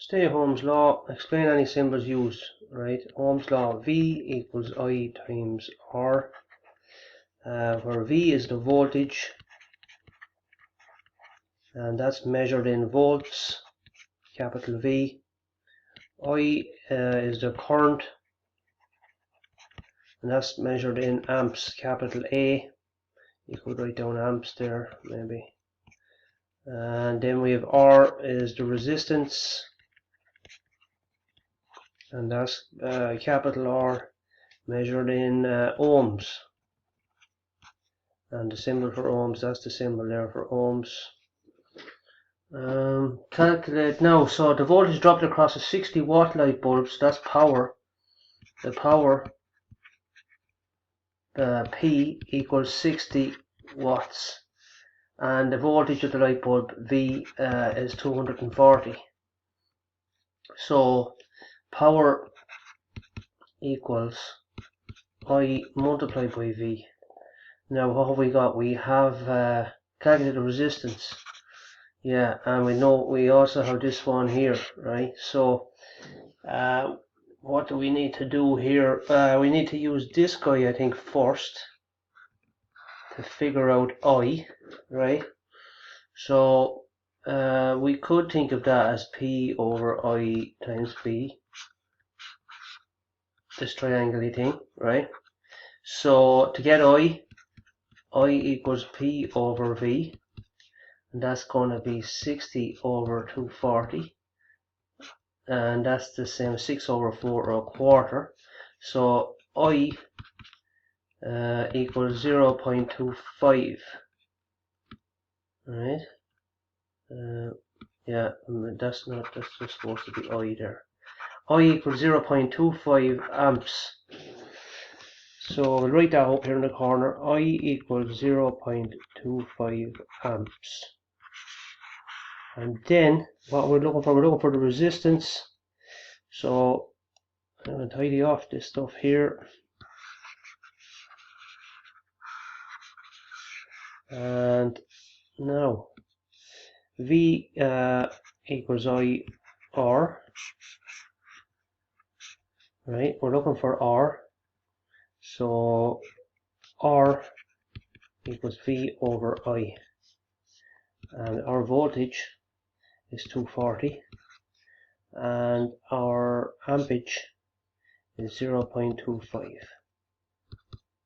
Stay Ohm's law, explain any symbols used, right? Ohm's law, V equals I times R, where V is the voltage, and that's measured in volts, capital V. I is the current, and that's measured in amps, capital A. You could write down amps there, maybe. And then we have R is the resistance, and that's capital R, measured in ohms. And the symbol for ohms, that's the symbol there for ohms. Calculate now. So the voltage dropped across a 60 watt light bulb, so that's power. The power P equals 60 watts, and the voltage of the light bulb V is 240. So power equals I multiplied by V. Now what have we got? We have calculated the resistance. Yeah, and we also have this one here, right? So what do we need to do here? We need to use this guy, I think, first to figure out I, right? So we could think of that as P over I times B, this triangle thing, right? So to get I equals P over V, and that's going to be 60 over 240, and that's the same 6 over 4 or a quarter. So I equals 0.25, right? Yeah, that's just supposed to be I there. I equals 0.25 amps. So we'll write that up here in the corner. I equals 0.25 amps. And then what we're looking for the resistance. So I'm going to tidy off this stuff here. And now V equals I R. Right, we're looking for R. So R equals V over I. And our voltage is 240. And our ampage is 0.25.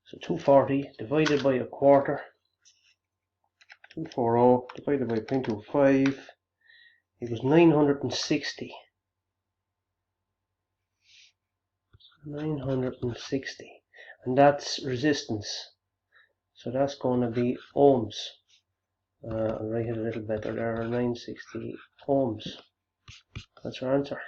So 240 divided by a quarter, 240 divided by 0.25 equals 960. 960, and that's resistance. So that's going to be ohms. I'll write it a little better there, 960 ohms. That's our answer.